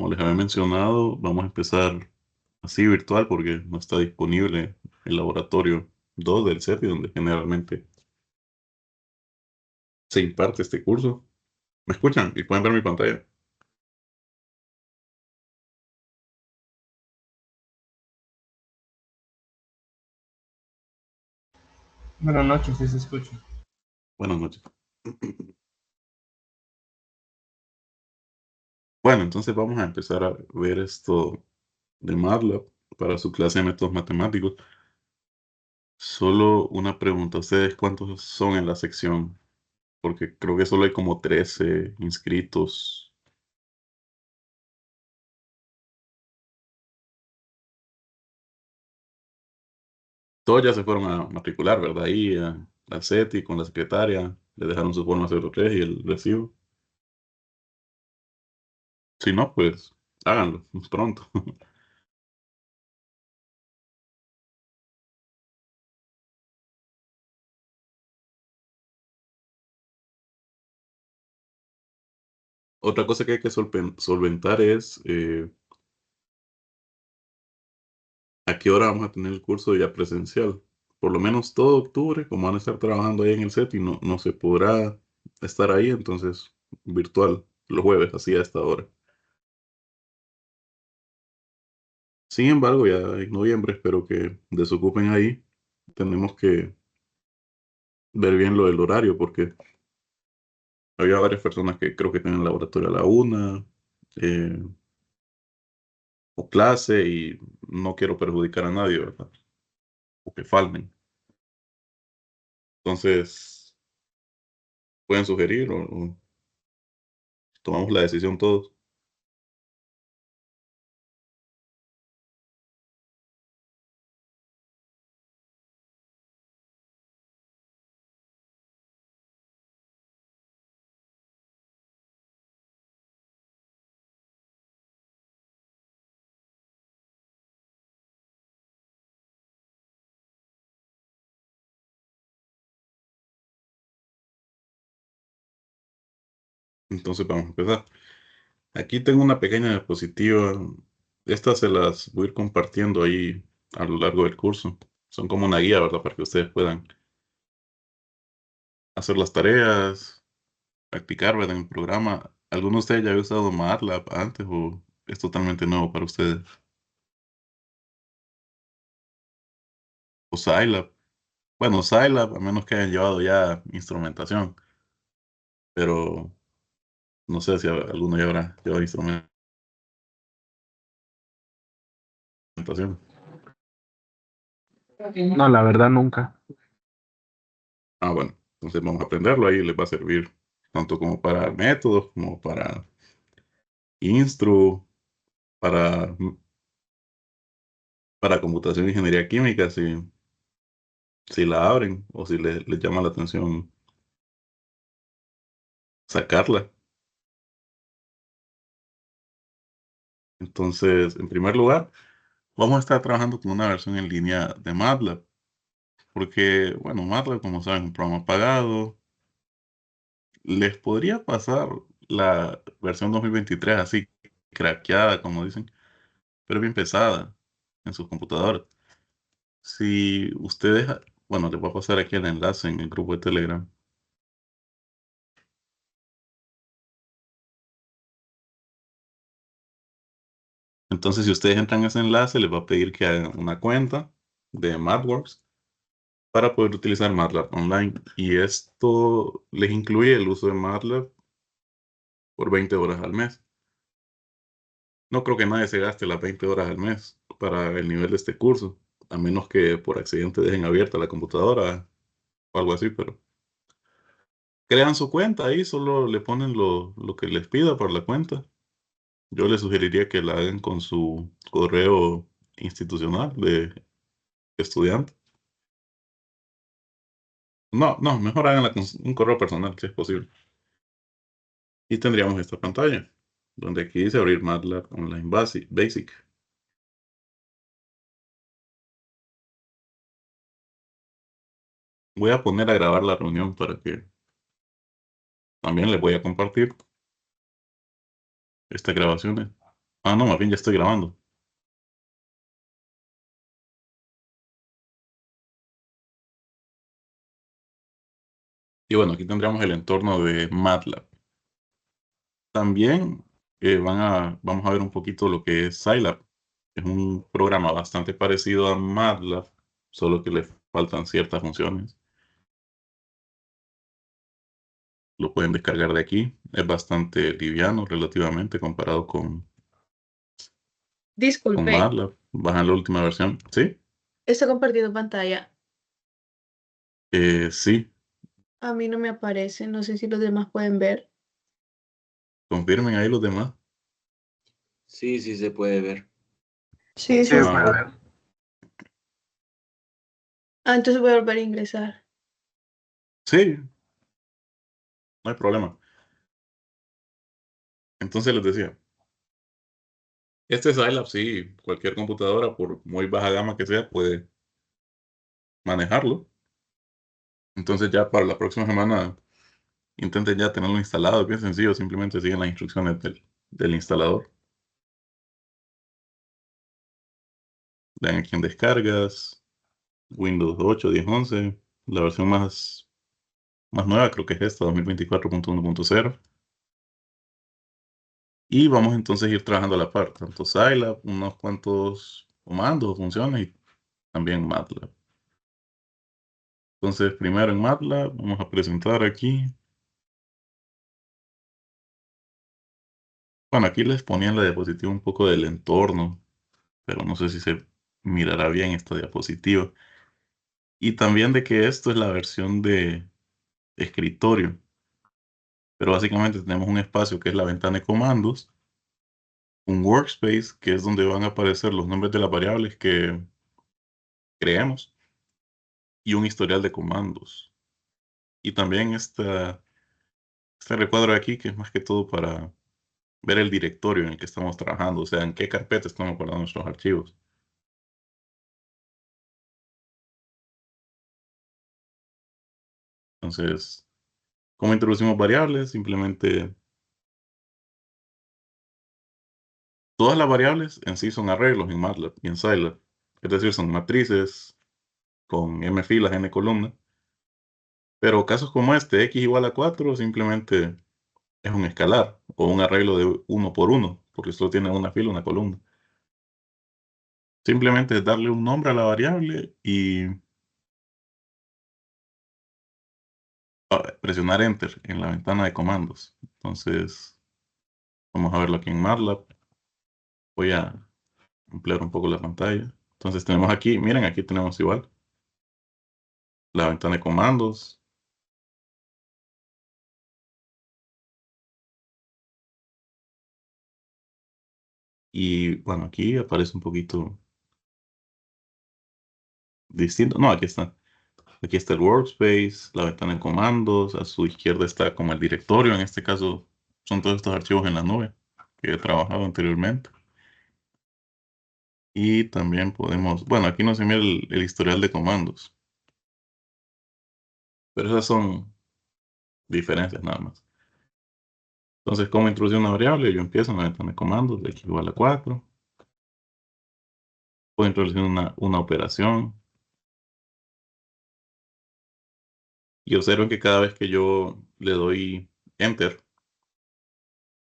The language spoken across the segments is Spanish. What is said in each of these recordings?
como les había mencionado, vamos a empezar así virtual porque no está disponible el laboratorio 2 del CETI, donde generalmente se imparte este curso. ¿Me escuchan? Y pueden ver mi pantalla. Buenas noches, sí se escucha. Buenas noches. Bueno, entonces vamos a empezar a ver esto de MATLAB para su clase de métodos matemáticos. Solo una pregunta, ¿ustedes cuántos son en la sección? Porque creo que solo hay como 13 inscritos. Todos ya se fueron a matricular, ¿verdad? Ahí al CETI con la secretaria, le dejaron su forma 03 y el recibo. Si no, pues háganlo pronto. Otra cosa que hay que solventar es a qué hora vamos a tener el curso ya presencial. Por lo menos todo octubre, como van a estar trabajando ahí en el CETI, no se podrá estar ahí, entonces virtual, los jueves, así a esta hora. Sin embargo, ya en noviembre espero que desocupen ahí. Tenemos que ver bien lo del horario porque había varias personas que creo que tienen laboratorio a la una eh, o clase y no quiero perjudicar a nadie, ¿verdad? O que falten. Entonces, pueden sugerir o tomamos la decisión todos. Entonces, vamos a empezar. Aquí tengo una pequeña diapositiva. Estas se las voy a ir compartiendo ahí a lo largo del curso. Son como una guía, ¿verdad? Para que ustedes puedan hacer las tareas, practicar, ¿verdad? En el programa. ¿Alguno de ustedes ya había usado MATLAB antes o es totalmente nuevo para ustedes? O Scilab. Bueno, Scilab, a menos que hayan llevado ya instrumentación, pero no sé si alguno ya habrá llevado instrumentación. No, la verdad nunca. Ah, bueno, entonces vamos a aprenderlo ahí, les va a servir tanto como para métodos, como para instru, para, para computación e ingeniería química, si la abren o si les llama la atención sacarla. Entonces, en primer lugar, vamos a estar trabajando con una versión en línea de MATLAB, porque, bueno, MATLAB, como saben, es un programa pagado. Les podría pasar la versión 2023 así, craqueada, como dicen, pero bien pesada en sus computadoras. Si ustedes, bueno, les voy a pasar aquí el enlace en el grupo de Telegram. Entonces, si ustedes entran a ese enlace, les va a pedir que hagan una cuenta de MathWorks para poder utilizar MATLAB online. Y esto les incluye el uso de MATLAB por 20 horas al mes. No creo que nadie se gaste las 20 horas al mes para el nivel de este curso, a menos que por accidente dejen abierta la computadora o algo así, pero crean su cuenta ahí, solo le ponen lo que les pida por la cuenta. Yo les sugeriría que la hagan con su correo institucional de estudiante. No, mejor háganla con un correo personal, si es posible. Y tendríamos esta pantalla, donde aquí dice abrir MATLAB Online Basic. Voy a poner a grabar la reunión para que también les voy a compartir estas grabaciones. Ah, no, más bien ya estoy grabando. Y bueno, aquí tendríamos el entorno de MATLAB. También vamos a ver un poquito lo que es Scilab. Es un programa bastante parecido a MATLAB, solo que le faltan ciertas funciones. Lo pueden descargar de aquí. Es bastante liviano relativamente comparado con Disculpe, MATLAB. Bajan la última versión. ¿Sí? está compartiendo pantalla. Sí. A mí no me aparece, no sé si los demás pueden ver. Confirmen ahí los demás. Sí, sí se puede ver. Sí, Sí, sí. Ah, puede bueno. ver. Ah, entonces voy a volver a ingresar. Sí, no hay problema. Entonces les decía, este Scilab, sí, cualquier computadora, por muy baja gama que sea, puede manejarlo. Entonces ya para la próxima semana intenten ya tenerlo instalado. Es bien sencillo, simplemente siguen las instrucciones del instalador. Le dan aquí en descargas, Windows 8, 10, 11. La versión más nueva creo que es esta, 2024.1.0. Y vamos entonces a ir trabajando a la par, tanto Scilab, unos cuantos comandos o funciones y también MATLAB. Entonces, primero en MATLAB, vamos a presentar aquí. Bueno, aquí les ponía en la diapositiva un poco del entorno, pero no sé si se mirará bien esta diapositiva. Y también de que esto es la versión de escritorio. Pero básicamente tenemos un espacio que es la ventana de comandos, un workspace, que es donde van a aparecer los nombres de las variables que creemos, y un historial de comandos. Y también este recuadro de aquí, que es más que todo para ver el directorio en el que estamos trabajando, o sea, en qué carpeta estamos guardando nuestros archivos. Entonces, ¿cómo introducimos variables? Simplemente todas las variables en sí son arreglos en MATLAB y en Scilab. Es decir, son matrices con m filas, n columnas. Pero casos como este, x igual a 4, simplemente es un escalar o un arreglo de uno por uno, porque solo tiene una fila, una columna. Simplemente es darle un nombre a la variable y presionar Enter en la ventana de comandos. Entonces, vamos a verlo aquí en MATLAB. Voy a ampliar un poco la pantalla. Entonces tenemos aquí, miren, aquí tenemos igual la ventana de comandos. Y bueno, aquí aparece un poquito distinto. No, aquí está. Aquí está el workspace, la ventana de comandos. A su izquierda está como el directorio. En este caso son todos estos archivos en la nube que he trabajado anteriormente. Y también podemos, bueno, aquí no se mira el historial de comandos. Pero esas son diferencias nada más. Entonces, ¿cómo introducir una variable? Yo empiezo en la ventana de comandos, de x igual a 4. Puedo introducir una operación. Y observen que cada vez que yo le doy Enter,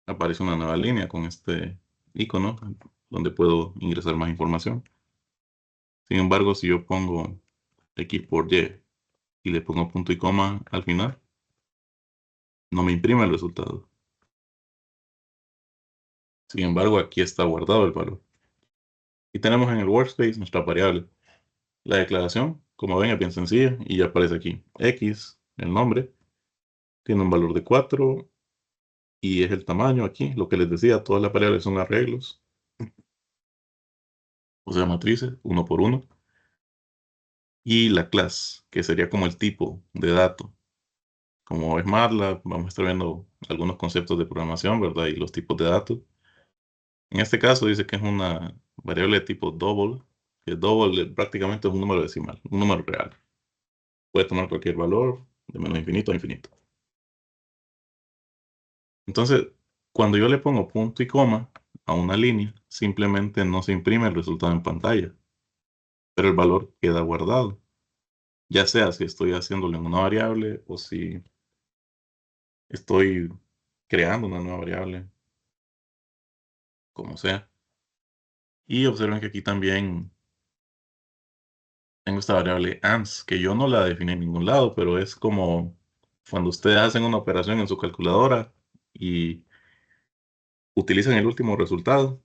aparece una nueva línea con este icono donde puedo ingresar más información. Sin embargo, si yo pongo X por y le pongo punto y coma al final, no me imprime el resultado. Sin embargo, aquí está guardado el valor. Y tenemos en el workspace nuestra variable. La declaración, como ven, es bien sencilla y ya aparece aquí. X, el nombre, tiene un valor de 4 y es el tamaño aquí. Lo que les decía, todas las variables son arreglos, o sea, matrices, uno por uno. Y la clase, que sería como el tipo de dato. Como es MATLAB, vamos a estar viendo algunos conceptos de programación, ¿verdad? Y los tipos de datos. En este caso dice que es una variable de tipo double, que double prácticamente es un número decimal, un número real. Puede tomar cualquier valor, de menos infinito a infinito. Entonces, cuando yo le pongo punto y coma, a una línea, simplemente no se imprime el resultado en pantalla, pero el valor queda guardado. Ya sea si estoy haciéndolo en una variable o si estoy creando una nueva variable, como sea. Y observen que aquí también tengo esta variable ans, que yo no la definí en ningún lado, pero es como cuando ustedes hacen una operación en su calculadora y utilizan el último resultado,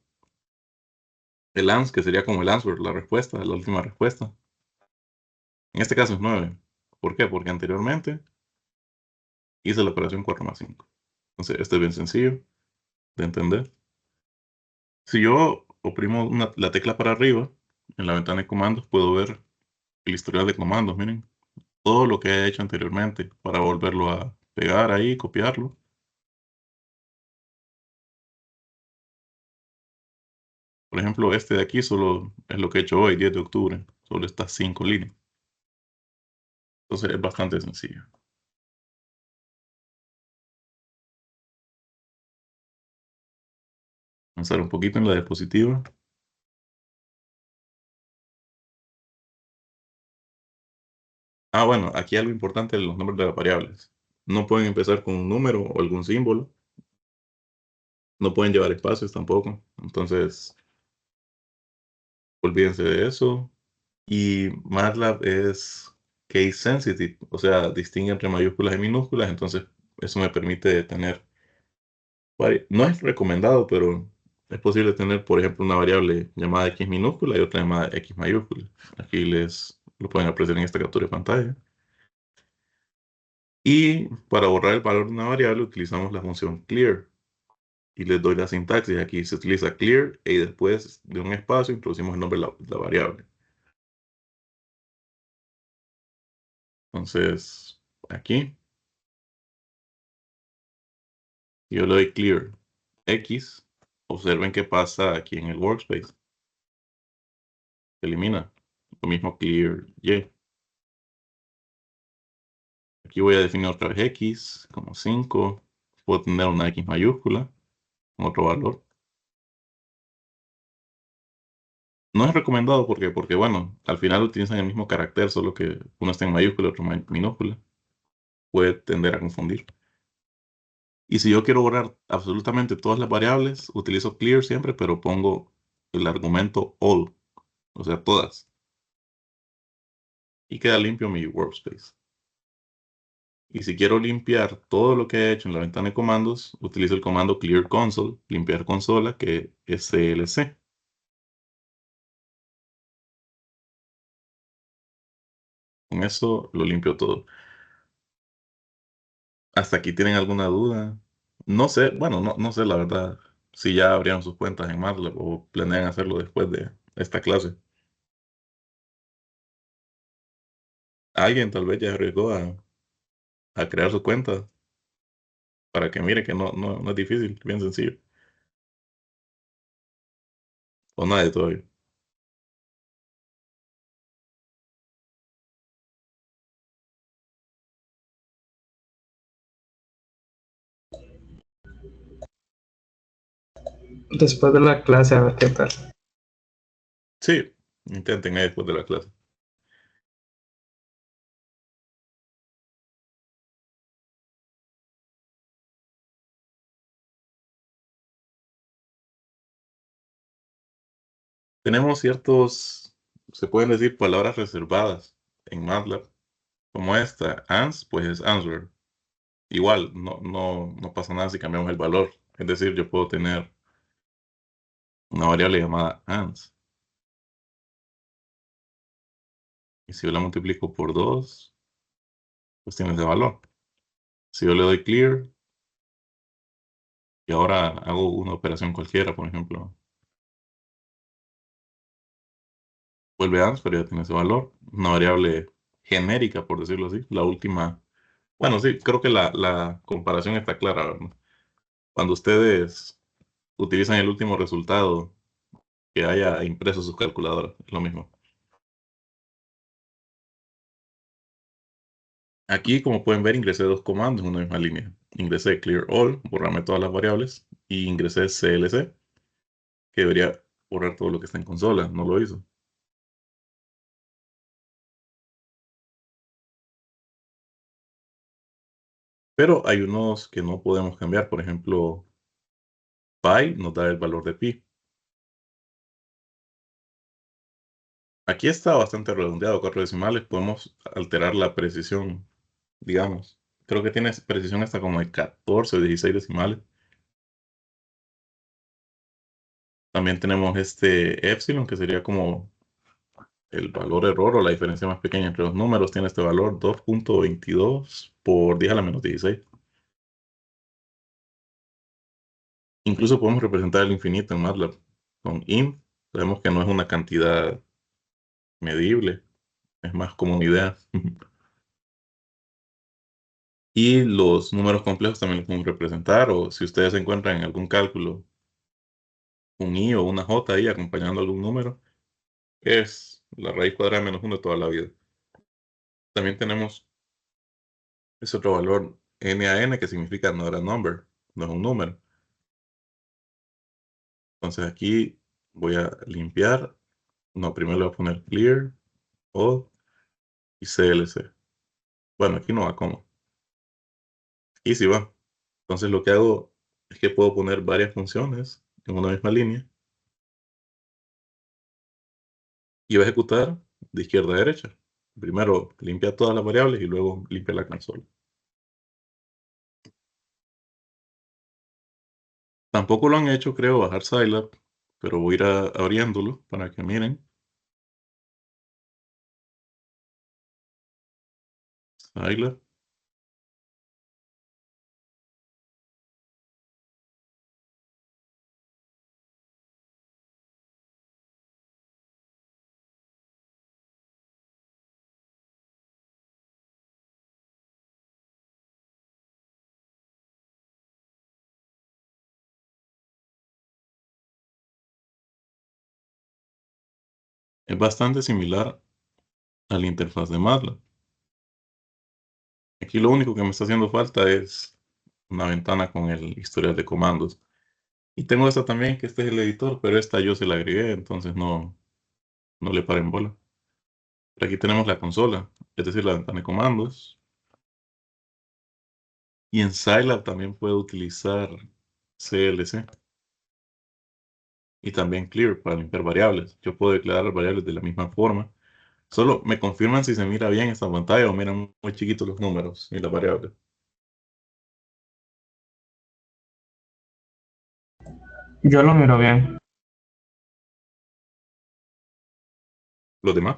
el ans, que sería como el answer, la respuesta, la última respuesta. En este caso es 9. ¿Por qué? Porque anteriormente hice la operación 4 más 5. Entonces, esto es bien sencillo de entender. Si yo oprimo la tecla para arriba, en la ventana de comandos, puedo ver el historial de comandos. Miren, todo lo que he hecho anteriormente para volverlo a pegar ahí, copiarlo. Por ejemplo, este de aquí solo es lo que he hecho hoy, 10 de octubre. Solo estas 5 líneas. Entonces, es bastante sencillo. Avanzar un poquito en la diapositiva. Bueno, aquí algo importante de los nombres de las variables. No pueden empezar con un número o algún símbolo. No pueden llevar espacios tampoco. Entonces, olvídense de eso. Y MATLAB es case sensitive, o sea, distingue entre mayúsculas y minúsculas. Entonces, eso me permite tener no es recomendado, pero es posible tener, por ejemplo, una variable llamada x minúscula y otra llamada x mayúscula. Aquí les lo pueden apreciar en esta captura de pantalla. Y para borrar el valor de una variable utilizamos la función clear. Y les doy la sintaxis. Aquí se utiliza clear y después de un espacio introducimos el nombre de la variable. Entonces, aquí yo le doy clear x. Observen qué pasa aquí en el workspace. Se elimina. Lo mismo clear y. Aquí voy a definir otra vez x como 5. Puedo tener una x mayúscula con otro valor. No es recomendado porque bueno, al final utilizan el mismo carácter, solo que uno está en mayúscula y otro en minúscula. Puede tender a confundir. Y si yo quiero borrar absolutamente todas las variables, utilizo clear siempre, pero pongo el argumento all, o sea, todas. Y queda limpio mi workspace. Y si quiero limpiar todo lo que he hecho en la ventana de comandos, utilizo el comando clear console, limpiar consola, que es CLC. Con eso lo limpio todo. ¿Hasta aquí tienen alguna duda? No sé, bueno, no sé la verdad si ya abrieron sus cuentas en MATLAB o planean hacerlo después de esta clase. Alguien tal vez ya arriesgó a crear su cuenta para que mire que no es difícil, bien sencillo. O nadie todavía. Después de la clase, a ver qué tal. Sí, intenten ahí después de la clase. Tenemos ciertos, se pueden decir palabras reservadas en MATLAB, como esta, ans, pues es answer. Igual, no pasa nada si cambiamos el valor. Es decir, yo puedo tener una variable llamada ans. Y si yo la multiplico por 2, pues tiene ese valor. Si yo le doy clear y ahora hago una operación cualquiera, por ejemplo, vuelve ans, pero ya tiene ese valor. Una variable genérica, por decirlo así. La última. Bueno, sí, creo que la comparación está clara, ¿verdad? Cuando ustedes utilizan el último resultado que haya impreso sus calculadoras, es lo mismo. Aquí, como pueden ver, ingresé dos comandos en una misma línea. Ingresé clear all, borrarme todas las variables, y ingresé CLC, que debería borrar todo lo que está en consola. No lo hizo. Pero hay unos que no podemos cambiar. Por ejemplo, pi nos da el valor de pi. Aquí está bastante redondeado, 4 decimales. Podemos alterar la precisión, digamos. Creo que tiene precisión hasta como de 14 o 16 decimales. También tenemos este epsilon, que sería como el valor error o la diferencia más pequeña entre los números. Tiene este valor 2.22 por 10 a la menos 16. Incluso podemos representar el infinito en MATLAB con int. Sabemos que no es una cantidad medible, es más como una idea. Y los números complejos también los podemos representar, o si ustedes encuentran en algún cálculo un i o una j ahí acompañando algún número, es la raíz cuadrada menos 1 de toda la vida. También tenemos ese otro valor NaN, que significa not a number, no es un número. Entonces aquí voy a limpiar. No, primero le voy a poner clear, all y CLC. Bueno, aquí no va como. Y sí va. Entonces lo que hago es que puedo poner varias funciones en una misma línea y va a ejecutar de izquierda a derecha. Primero limpia todas las variables y luego limpia la consola. Tampoco lo han hecho, creo, bajar Scilab, pero voy a ir abriéndolo para que miren. Scilab. Es bastante similar a la interfaz de MATLAB. Aquí lo único que me está haciendo falta es una ventana con el historial de comandos. Y tengo esta también, que este es el editor, pero esta yo se la agregué, entonces no le paren bola. Pero aquí tenemos la consola, es decir, la ventana de comandos. Y en Scilab también puedo utilizar CLC y también Clear para limpiar variables. Yo puedo declarar las variables de la misma forma. Solo me confirman si se mira bien esta pantalla o miran muy chiquitos los números y las variables. Yo lo miro bien. Los demás,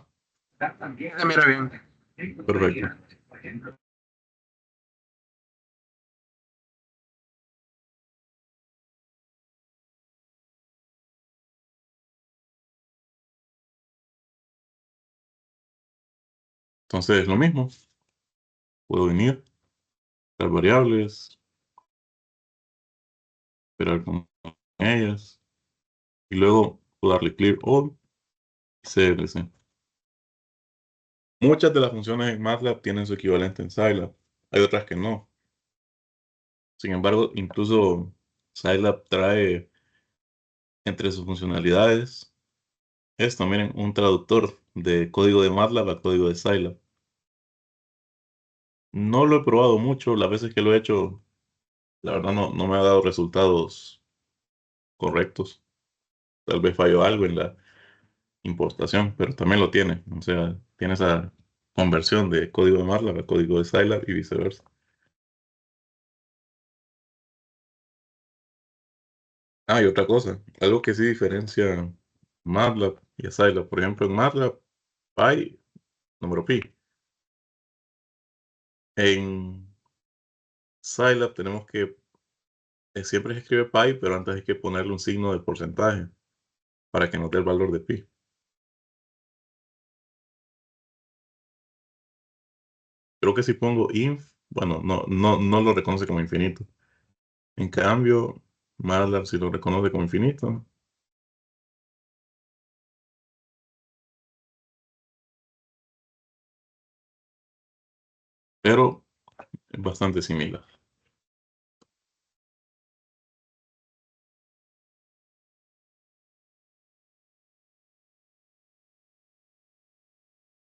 Se mira bien. perfecto. Entonces, lo mismo. Puedo venir, las variables, esperar con ellas y luego puedo darle Clear All y CLC. Muchas de las funciones en MATLAB tienen su equivalente en Scilab. Hay otras que no. Sin embargo, incluso Scilab trae entre sus funcionalidades esto, miren, un traductor de código de MATLAB a código de Scilab. No lo he probado mucho, las veces que lo he hecho, la verdad no me ha dado resultados correctos. Tal vez falló algo en la importación, pero también lo tiene. O sea, tiene esa conversión de código de MATLAB a código de Scilab y viceversa. Ah, y otra cosa, algo que sí diferencia MATLAB y a Scilab. Por ejemplo, en MATLAB, pi, número pi. En Scilab tenemos que, siempre se escribe pi, pero antes hay que ponerle un signo de porcentaje para que nos dé el valor de pi. Creo que si pongo inf, bueno, no lo reconoce como infinito. En cambio, MATLAB sí lo reconoce como infinito, pero es bastante similar.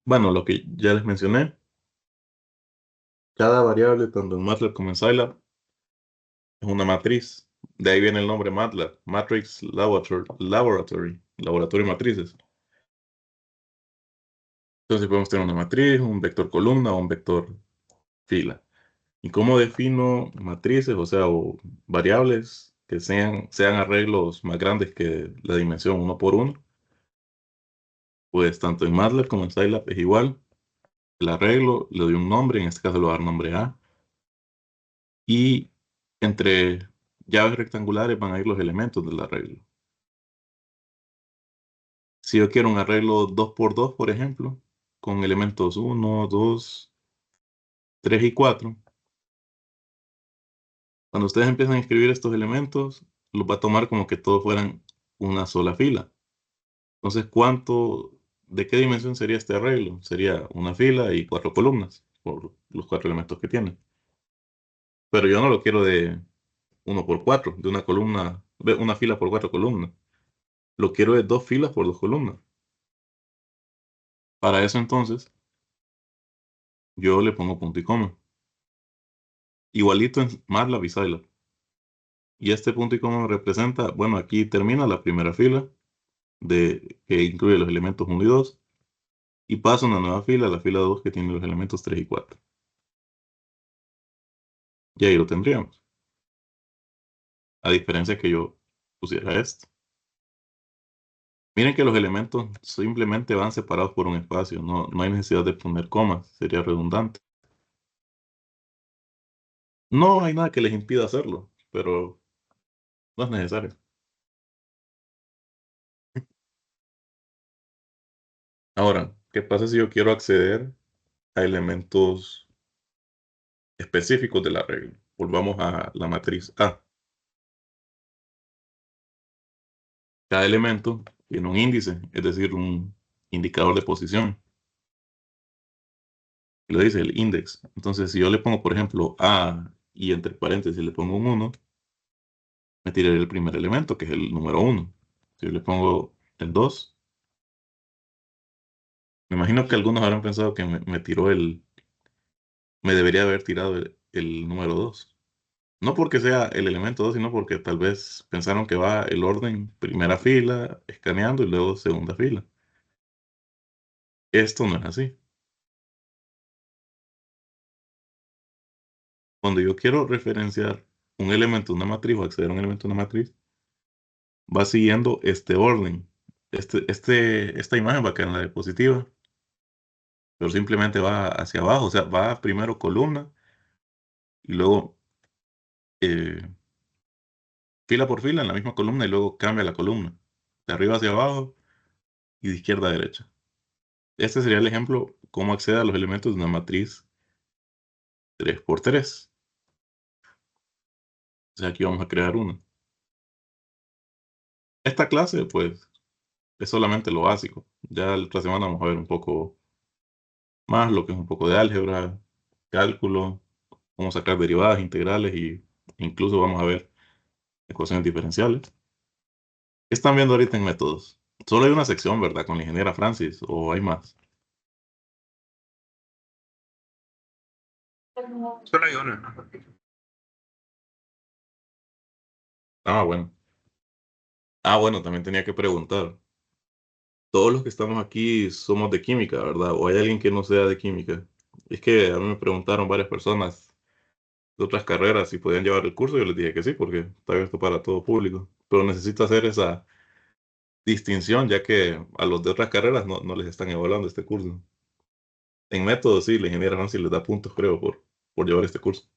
Bueno, lo que ya les mencioné, cada variable, tanto en MATLAB como en Scilab, es una matriz. De ahí viene el nombre MATLAB, Matrix Laboratory, laboratorio de matrices. Entonces podemos tener una matriz, un vector columna o un vector fila. ¿Y cómo defino matrices, o sea, o variables que sean arreglos más grandes que la dimensión uno por uno? Pues tanto en MATLAB como en Scilab es igual. El arreglo le doy un nombre, en este caso le voy a dar nombre A. Y entre llaves rectangulares van a ir los elementos del arreglo. Si yo quiero un arreglo 2 por 2, por ejemplo, con elementos 1, 2, 3 y 4, cuando ustedes empiezan a escribir estos elementos, los va a tomar como que todos fueran una sola fila. Entonces, de qué dimensión sería este arreglo? Sería una fila y 4 columnas, por los 4 elementos que tiene. Pero yo no lo quiero de uno por 4, de una columna, de una fila por 4 columnas. Lo quiero de 2 filas por 2 columnas. Para eso entonces, yo le pongo punto y coma. Igualito en MATLAB y Scilab. Y este punto y coma representa, bueno, aquí termina la primera fila que incluye los elementos 1 y 2. Y paso a una nueva fila, la fila 2 que tiene los elementos 3 y 4. Y ahí lo tendríamos. A diferencia que yo pusiera esto. Miren que los elementos simplemente van separados por un espacio. No hay necesidad de poner comas. Sería redundante. No hay nada que les impida hacerlo, pero no es necesario. Ahora, ¿qué pasa si yo quiero acceder a elementos específicos de la regla? Volvamos a la matriz A. Cada elemento tiene un índice, es decir, un indicador de posición. Lo dice el index. Entonces, si yo le pongo, por ejemplo, A y entre paréntesis le pongo un 1, me tiraré el primer elemento, que es el número 1. Si yo le pongo el 2, me imagino que algunos habrán pensado que me debería haber tirado el número 2. No porque sea el elemento 2, sino porque tal vez pensaron que va el orden primera fila, escaneando y luego segunda fila. Esto no es así. Cuando yo quiero referenciar un elemento de una matriz o acceder a un elemento de una matriz, va siguiendo este orden. Esta imagen va a quedar en la diapositiva, pero simplemente va hacia abajo, o sea, va primero columna y luego eh, fila por fila en la misma columna y luego cambia la columna, de arriba hacia abajo y de izquierda a derecha. Este sería el ejemplo cómo accede a los elementos de una matriz 3 por 3. O sea, aquí vamos a crear una. Esta clase, pues, es solamente lo básico. Ya la otra semana vamos a ver un poco más lo que es un poco de álgebra, cálculo, cómo sacar derivadas, integrales y incluso vamos a ver ecuaciones diferenciales. ¿Qué están viendo ahorita en métodos? Solo hay una sección, ¿verdad? Con la ingeniera Francis, o hay más. Solo hay una. Ah, bueno. Ah, bueno, también tenía que preguntar. Todos los que estamos aquí somos de química, ¿verdad? ¿O hay alguien que no sea de química? Es que a mí me preguntaron varias personas de otras carreras si podían llevar el curso. Yo les dije que sí, porque está abierto para todo público. Pero necesito hacer esa distinción, ya que a los de otras carreras no les están evaluando este curso. En método, sí, la ingeniera Nancy les da puntos, creo, por llevar este curso.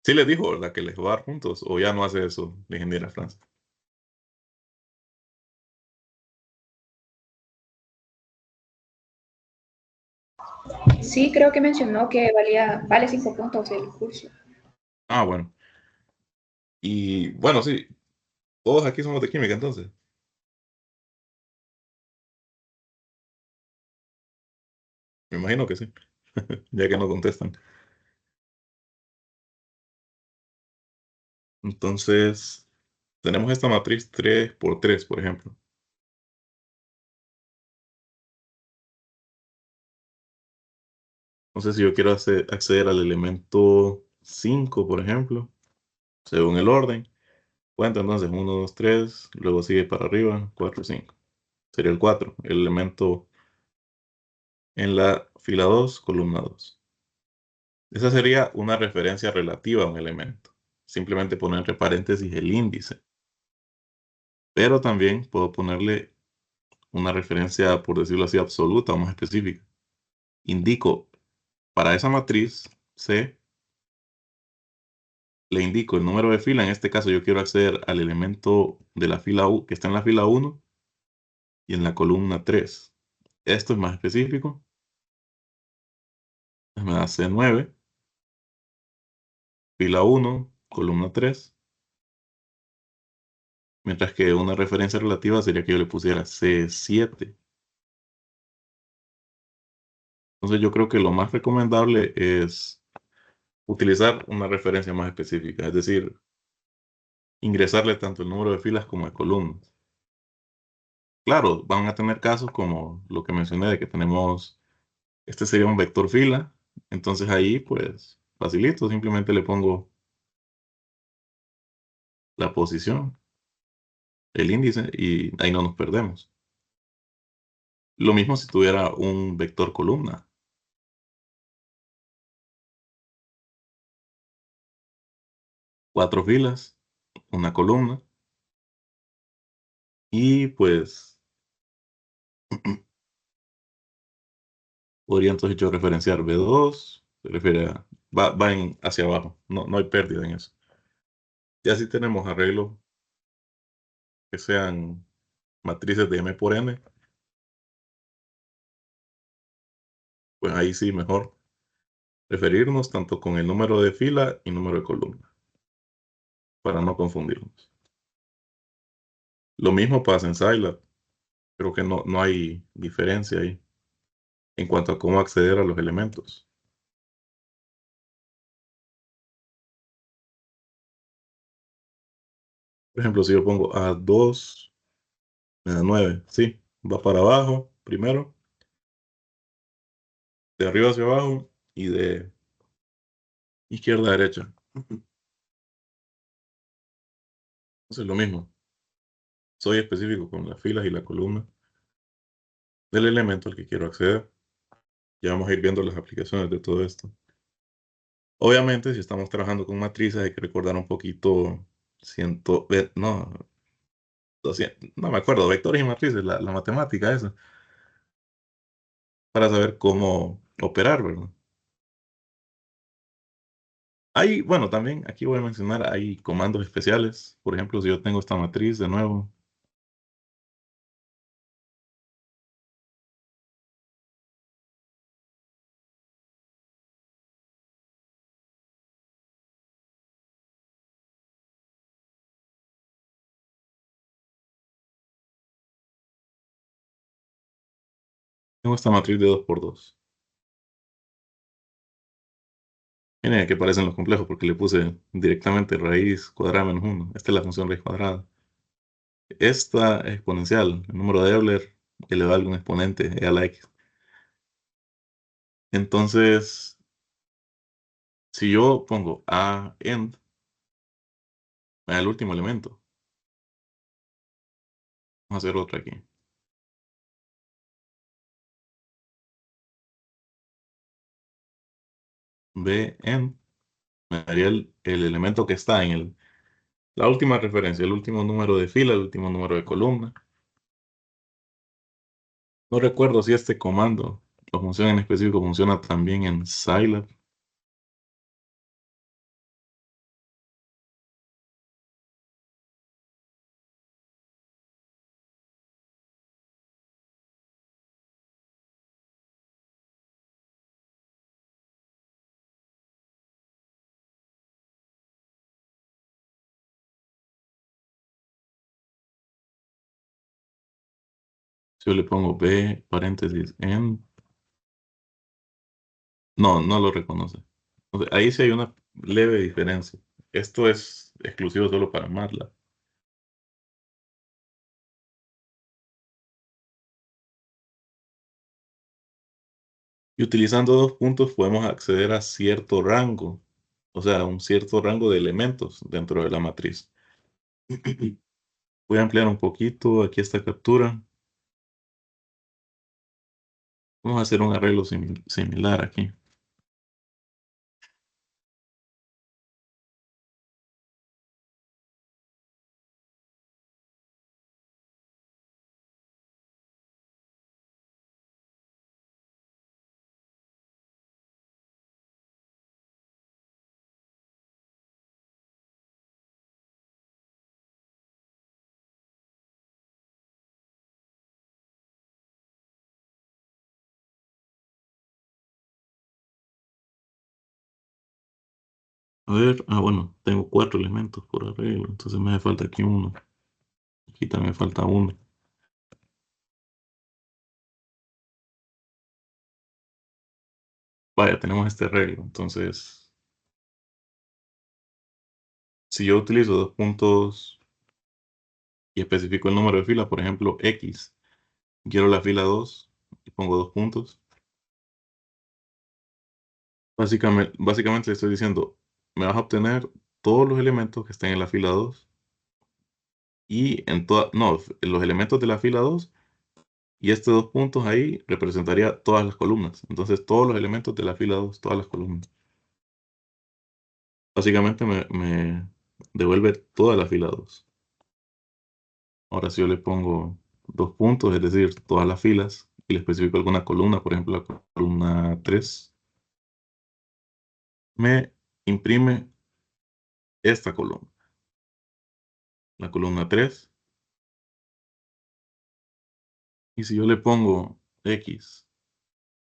Sí les dijo, ¿verdad? Que les va a dar puntos, o ya no hace eso la ingeniera Francia. Sí, creo que mencionó que vale 5 puntos el curso. Ah, bueno. Y bueno, sí, todos aquí somos de química, entonces. Me imagino que sí, ya que no contestan. Entonces, tenemos esta matriz 3 por 3, por ejemplo. Entonces, si yo quiero acceder al elemento 5, por ejemplo, según el orden, cuenta entonces 1, 2, 3, luego sigue para arriba, 4, 5. Sería el 4, el elemento en la fila 2, columna 2. Esa sería una referencia relativa a un elemento. Simplemente poner entre paréntesis el índice. Pero también puedo ponerle una referencia, por decirlo así, absoluta o más específica. Indico para esa matriz C, le indico el número de fila. En este caso yo quiero acceder al elemento de la fila U que está en la fila 1 y en la columna 3. Esto es más específico. Me da C9, fila 1, columna 3. Mientras que una referencia relativa sería que yo le pusiera C7. Entonces yo creo que lo más recomendable es utilizar una referencia más específica, es decir, ingresarle tanto el número de filas como de columnas. Claro, van a tener casos como lo que mencioné de que tenemos, este sería un vector fila, entonces ahí pues facilito, simplemente le pongo la posición, el índice y ahí no nos perdemos. Lo mismo si tuviera un vector columna. Cuatro filas, una columna y pues podría entonces yo referenciar B2, se refiere a, va hacia abajo, no hay pérdida en eso. Ya si tenemos arreglos que sean matrices de M por N, pues ahí sí mejor referirnos tanto con el número de fila y número de columna, para no confundirnos. Lo mismo pasa en Scilab, creo que no hay diferencia ahí en cuanto a cómo acceder a los elementos. Por ejemplo, si yo pongo A2, me da 9, sí, va para abajo primero, de arriba hacia abajo y de izquierda a derecha. Entonces lo mismo, soy específico con las filas y la columna del elemento al que quiero acceder. Ya vamos a ir viendo las aplicaciones de todo esto. Obviamente, si estamos trabajando con matrices, hay que recordar un poquito, no, 200, no me acuerdo, vectores y matrices, la matemática esa, para saber cómo operar, ¿verdad? Hay, bueno, también aquí voy a mencionar, hay comandos especiales. Por ejemplo, si yo tengo esta matriz de nuevo, tengo esta matriz de 2 por 2. Miren que parecen los complejos porque le puse directamente raíz cuadrada menos 1. Esta es la función raíz cuadrada. Esta exponencial, el número de Euler, elevado a algún exponente, e a la x. Entonces, si yo pongo a end, me da el último elemento. Vamos a hacer otra aquí. B end, me daría el elemento que está en la última referencia, el último número de fila, el último número de columna. No recuerdo si este comando o función en específico funciona también en Scilab. Si yo le pongo B, paréntesis, end, no lo reconoce. Entonces, ahí sí hay una leve diferencia. Esto es exclusivo solo para MATLAB. Y utilizando dos puntos podemos acceder a cierto rango, o sea, un cierto rango de elementos dentro de la matriz. Voy a ampliar un poquito aquí esta captura. Vamos a hacer un arreglo similar aquí. A ver, bueno, tengo 4 elementos por arreglo, entonces me hace falta aquí uno. Aquí también falta uno. Vaya, tenemos este arreglo. Entonces, si yo utilizo dos puntos y especifico el número de fila, por ejemplo, X, quiero la fila 2 y pongo dos puntos. Básicamente le estoy diciendo, me vas a obtener todos los elementos que estén en la fila 2 y no, los elementos de la fila 2 y estos dos puntos ahí representaría todas las columnas. Entonces, todos los elementos de la fila 2, todas las columnas. Básicamente me devuelve toda la fila 2. Ahora si yo le pongo dos puntos, es decir, todas las filas, y le especifico alguna columna, por ejemplo, la columna 3, me imprime esta columna, la columna 3. Y si yo le pongo X,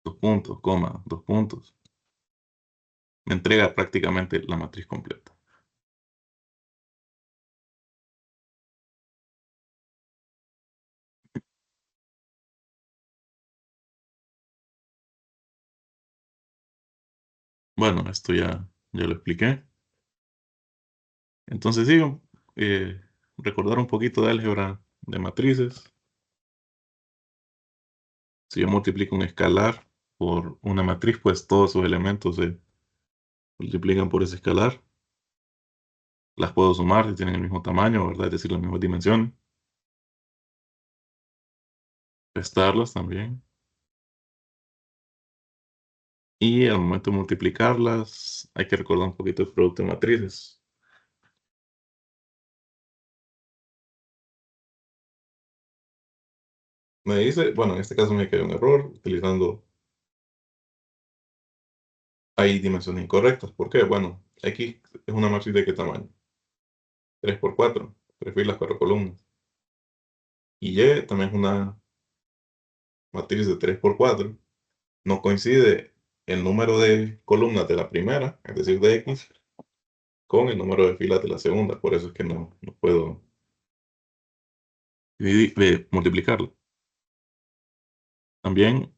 dos puntos, coma, dos puntos, me entrega prácticamente la matriz completa. Bueno, esto ya lo expliqué. Entonces sigo, recordar un poquito de álgebra de matrices. Si yo multiplico un escalar por una matriz, pues todos sus elementos se multiplican por ese escalar. Las puedo sumar si tienen el mismo tamaño, ¿verdad? Es decir, las mismas dimensiones. Restarlas también. Y al momento de multiplicarlas, hay que recordar un poquito el producto de matrices. Me dice, bueno, en este caso me quedó un error utilizando ahí dimensiones incorrectas. ¿Por qué? Bueno, X es una matriz de qué tamaño? 3 por 4, 3 filas, 4 columnas. Y Y también es una matriz de 3 por 4. No coincide el número de columnas de la primera, es decir, de X, con el número de filas de la segunda. Por eso es que no puedo multiplicarlo. También,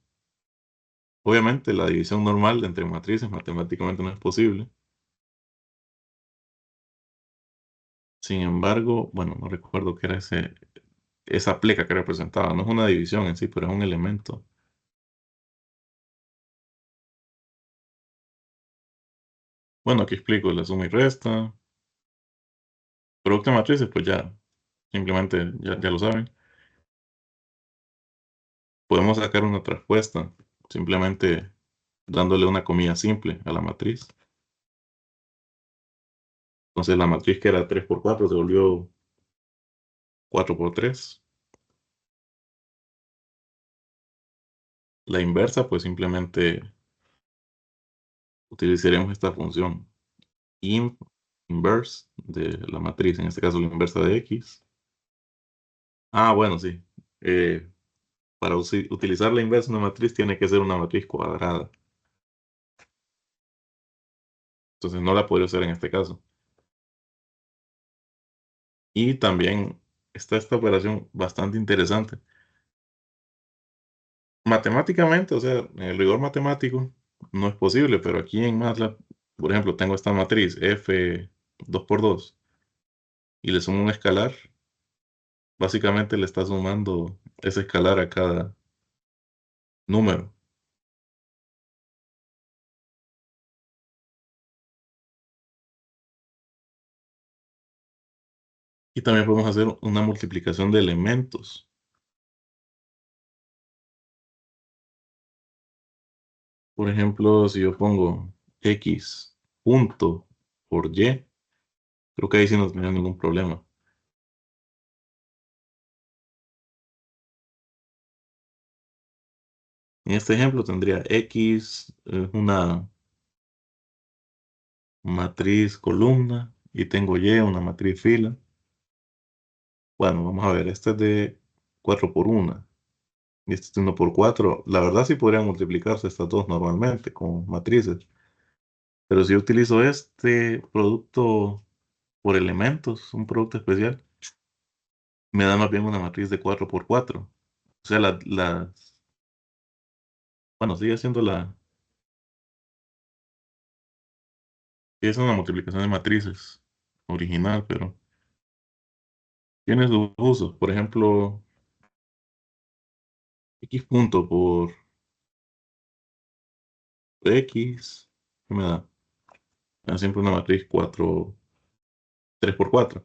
obviamente, la división normal entre matrices matemáticamente no es posible. Sin embargo, bueno, no recuerdo qué era esa pleca que representaba. No es una división en sí, pero es un elemento. Bueno, aquí explico la suma y resta. Producto de matrices, pues ya, simplemente ya lo saben. Podemos sacar una traspuesta, simplemente dándole una comilla simple a la matriz. Entonces la matriz que era 3 por 4 se volvió 4 por 3. La inversa, pues simplemente utilizaremos esta función inverse de la matriz, en este caso la inversa de X. Bueno, sí. Eh, para utilizar la inversa de una matriz tiene que ser una matriz cuadrada. Entonces no la podría usar en este caso. Y también está esta operación bastante interesante. Matemáticamente, o sea, en el rigor matemático no es posible, pero aquí en MATLAB, por ejemplo, tengo esta matriz F 2 por 2 y le sumo un escalar, básicamente le está sumando ese escalar a cada número. Y también podemos hacer una multiplicación de elementos. Por ejemplo, si yo pongo x punto por y, creo que ahí sí no tendría ningún problema. En este ejemplo tendría x, una matriz columna, y tengo y, una matriz fila. Bueno, vamos a ver, este es de 4 por 1 y este es de 1 por 4. La verdad sí podrían multiplicarse estas dos normalmente con matrices. Pero si yo utilizo este producto por elementos, un producto especial, me da más bien una matriz de 4 por 4. O sea, bueno, sigue siendo una multiplicación de matrices original, pero tiene sus usos. Por ejemplo, x punto por x, ¿qué me da? Me da siempre una matriz 4, 3 por 4.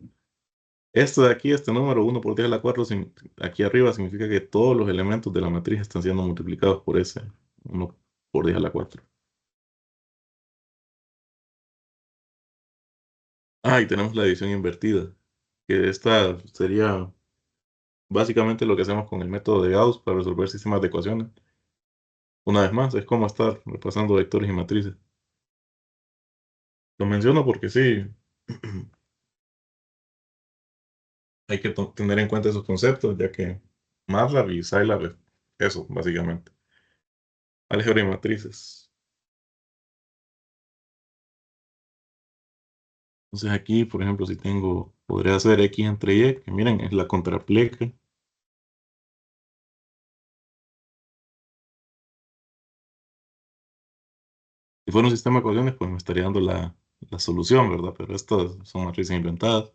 Esto de aquí, este número 1 por 10 a la 4, aquí arriba significa que todos los elementos de la matriz están siendo multiplicados por ese 1 por 10 a la 4. Ah, y tenemos la división invertida, que esta sería básicamente lo que hacemos con el método de Gauss para resolver sistemas de ecuaciones. Una vez más, es como estar repasando vectores y matrices. Lo menciono porque sí, hay que tener en cuenta esos conceptos, ya que MATLAB y Scilab es eso, básicamente. Álgebra y matrices. Entonces aquí, por ejemplo, si tengo, podría hacer x entre y, que miren, es la contrapleca. Si fuera un sistema de ecuaciones, pues me estaría dando la solución, ¿verdad? Pero estas son matrices inventadas,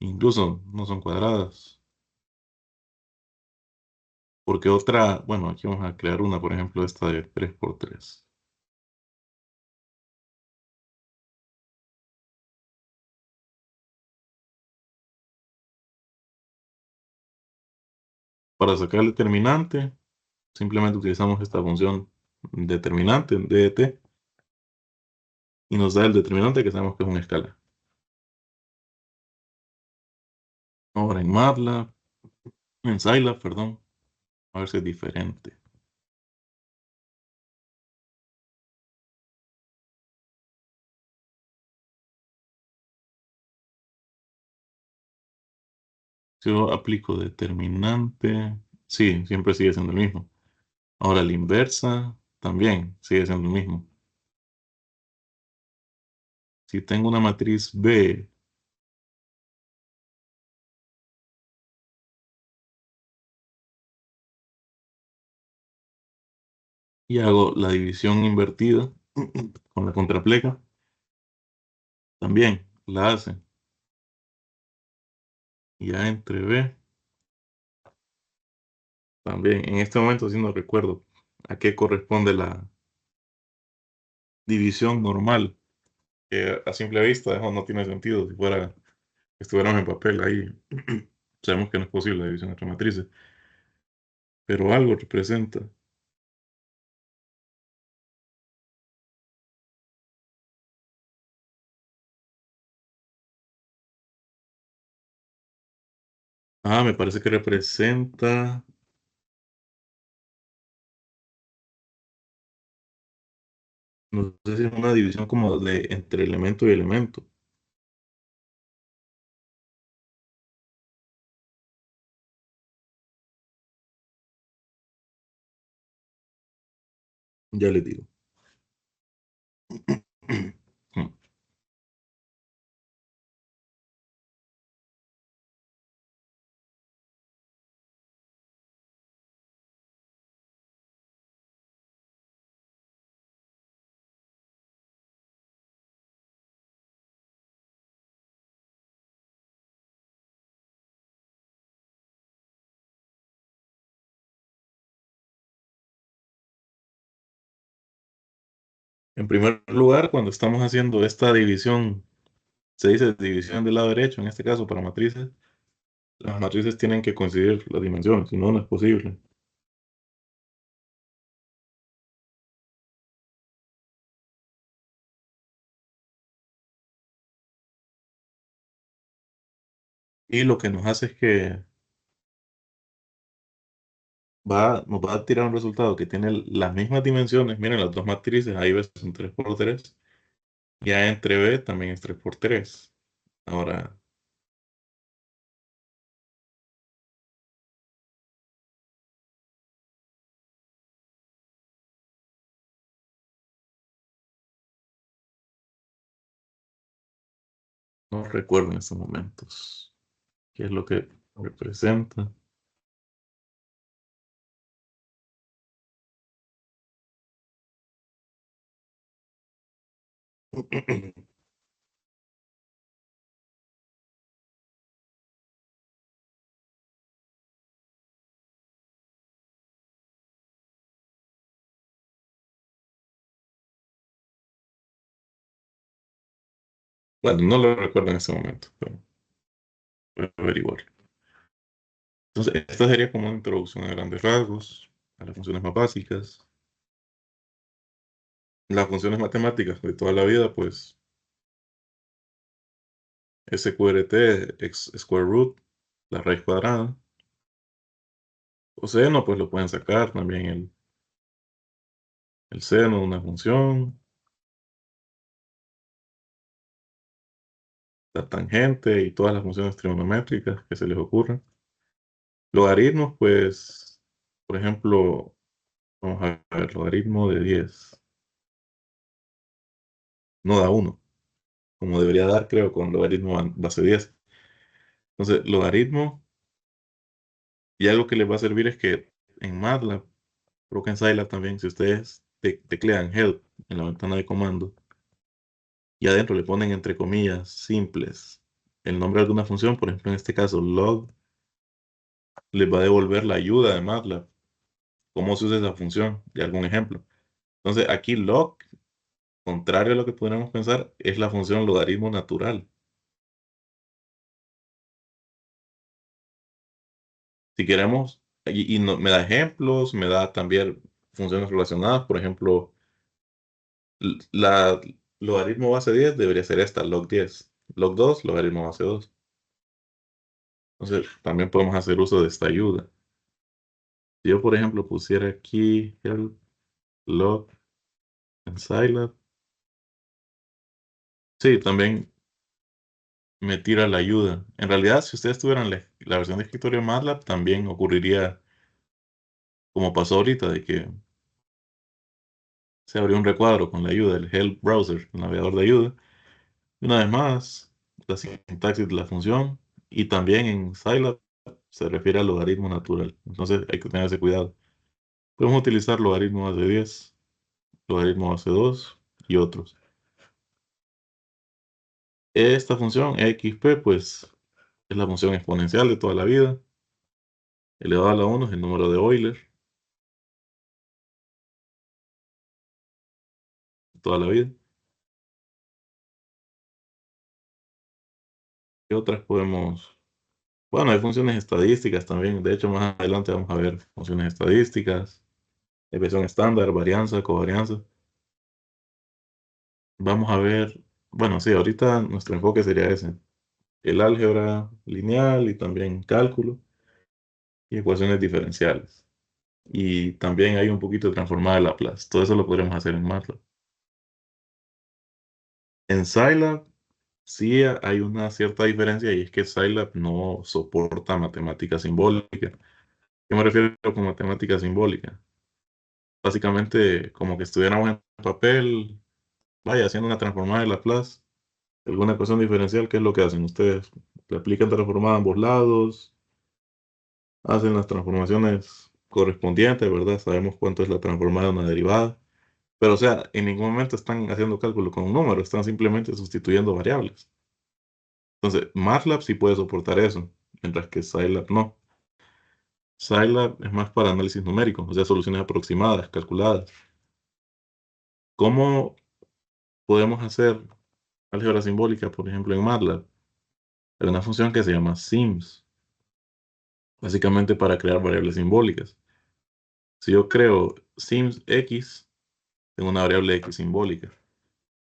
incluso no son cuadradas. Porque otra, bueno, aquí vamos a crear una, por ejemplo, esta de 3 por 3. Para sacar el determinante, simplemente utilizamos esta función determinante, det, y nos da el determinante que sabemos que es una escala. Ahora en MATLAB, en Scilab, perdón, a ver si es diferente. Si yo aplico determinante, sí, siempre sigue siendo el mismo. Ahora la inversa también sigue siendo el mismo. Si tengo una matriz B y hago la división invertida con la contrapleca, también la hace. Y A entre B, también. En este momento sí no recuerdo a qué corresponde la división normal, que a simple vista eso no tiene sentido. Si estuviéramos en papel ahí, sabemos que no es posible la división entre matrices, pero algo representa. Ah, me parece que representa, no sé si es una división como de entre elemento y elemento. Ya les digo. En primer lugar, cuando estamos haciendo esta división se dice división del lado derecho, en este caso para matrices. Las matrices tienen que coincidir las dimensiones, si no, no es posible. Y lo que nos hace es que nos va a tirar un resultado que tiene las mismas dimensiones. Miren, las dos matrices, ahí ves, son 3 por 3. Y A entre B también es 3 por 3. Ahora, no recuerdo en estos momentos qué es lo que representa. Bueno, no lo recuerdo en ese momento, pero voy a averiguar. Entonces, esta sería como una introducción a grandes rasgos, a las funciones más básicas. Las funciones matemáticas de toda la vida, pues SQRT, square root, la raíz cuadrada. O seno, pues lo pueden sacar también el seno de una función, la tangente y todas las funciones trigonométricas que se les ocurran. Logaritmos, pues, por ejemplo, vamos a ver, logaritmo de 10 no da 1, como debería dar, creo, con logaritmo base 10. Entonces, logaritmo, y algo que les va a servir es que en MATLAB, creo que en Scilab también, si ustedes teclean help en la ventana de comando y adentro le ponen entre comillas simples el nombre de alguna función, por ejemplo, en este caso log, les va a devolver la ayuda de MATLAB, cómo se usa esa función, de algún ejemplo. Entonces, aquí log, contrario a lo que podríamos pensar, es la función logaritmo natural. Si queremos, me da ejemplos, me da también funciones relacionadas, por ejemplo, la logaritmo base 10 debería ser esta, log 10. Log 2, logaritmo base 2. Entonces, también podemos hacer uso de esta ayuda. Si yo, por ejemplo, pusiera aquí el log en Scilab, sí, también me tira la ayuda. En realidad, si ustedes tuvieran la versión de escritorio de MATLAB, también ocurriría como pasó ahorita, de que se abrió un recuadro con la ayuda del Help Browser, el navegador de ayuda. Y una vez más, la sintaxis de la función y también en Scilab se refiere al logaritmo natural. Entonces hay que tener ese cuidado. Podemos utilizar logaritmo base 10, logaritmo base 2 y otros. Esta función xp, pues, es la función exponencial de toda la vida. Elevado a la 1 es el número de Euler de toda la vida. ¿Qué otras podemos? Bueno, hay funciones estadísticas también. De hecho, más adelante vamos a ver funciones estadísticas, desviación estándar, varianza, covarianza. Vamos a ver, bueno, sí, ahorita nuestro enfoque sería ese. El álgebra lineal y también cálculo y ecuaciones diferenciales. Y también hay un poquito de transformada de Laplace. Todo eso lo podremos hacer en MATLAB. En Scilab sí hay una cierta diferencia y es que Scilab no soporta matemática simbólica. ¿Qué me refiero con matemática simbólica? Básicamente como que estuviéramos en papel, vaya, haciendo una transformada de Laplace, alguna ecuación diferencial. ¿Qué es lo que hacen ustedes? Le aplican transformada a ambos lados, hacen las transformaciones correspondientes, ¿verdad? Sabemos cuánto es la transformada de una derivada. Pero, o sea, en ningún momento están haciendo cálculo con un número, están simplemente sustituyendo variables. Entonces, MATLAB sí puede soportar eso, mientras que Scilab no. Scilab es más para análisis numérico, o sea, soluciones aproximadas, calculadas. ¿Cómo podemos hacer álgebra simbólica, por ejemplo, en MATLAB, hay una función que se llama sims, básicamente para crear variables simbólicas. Si yo creo sims x, tengo una variable x simbólica.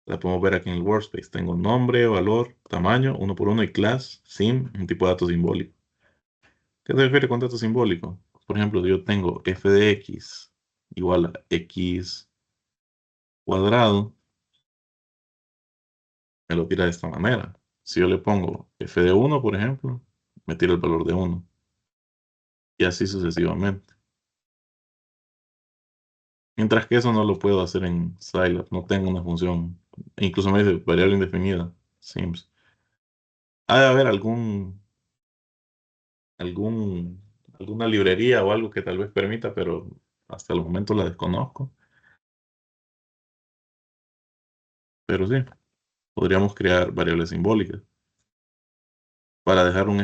La podemos ver aquí en el workspace. Tengo nombre, valor, tamaño, uno por uno y class, sim, un tipo de dato simbólico. ¿Qué se refiere con dato simbólico? Por ejemplo, si yo tengo f de x igual a x cuadrado, me lo tira de esta manera. Si yo le pongo f de 1, por ejemplo, me tira el valor de 1. Y así sucesivamente. Mientras que eso no lo puedo hacer en Scilab, no tengo una función. Incluso me dice variable indefinida, sims. Ha de haber algún, alguna librería o algo que tal vez permita, pero hasta el momento la desconozco. Pero sí, podríamos crear variables simbólicas para dejar un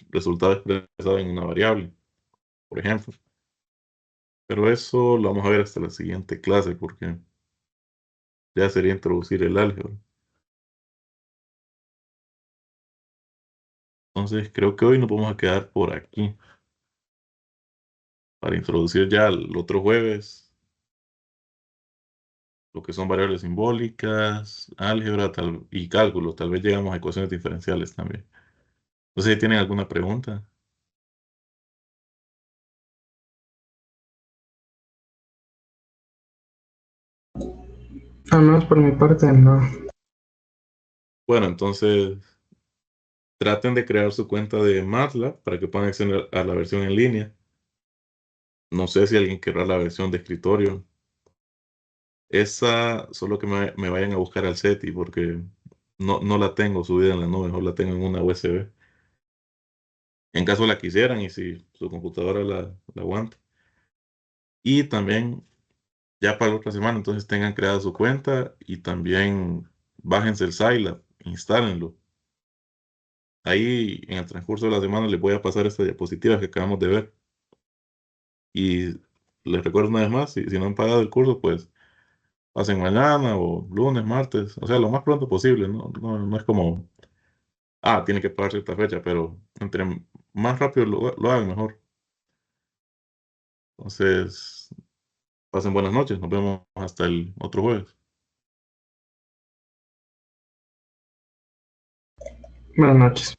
resultado expresado en una variable, por ejemplo. Pero eso lo vamos a ver hasta la siguiente clase porque ya sería introducir el álgebra. Entonces creo que hoy nos vamos a quedar por aquí para introducir ya el otro jueves lo que son variables simbólicas, álgebra y cálculo. Tal vez llegamos a ecuaciones diferenciales también. No sé si tienen alguna pregunta. Al menos por mi parte, no. Bueno, entonces traten de crear su cuenta de MATLAB para que puedan acceder a la versión en línea. No sé si alguien querrá la versión de escritorio. Esa solo que me vayan a buscar al SETI porque no la tengo subida en la nube, mejor la tengo en una USB. En caso la quisieran y si su computadora la aguanta. Y también ya para la otra semana, entonces tengan creada su cuenta y también bájense el Scilab, instálenlo. Ahí en el transcurso de la semana les voy a pasar esta diapositiva que acabamos de ver. Y les recuerdo una vez más, si no han pagado el curso, pues pasen mañana o lunes, martes, o sea, lo más pronto posible, no es como, tiene que pagar cierta fecha, pero entre más rápido lo hagan, mejor. Entonces, pasen buenas noches, nos vemos hasta el otro jueves. Buenas noches.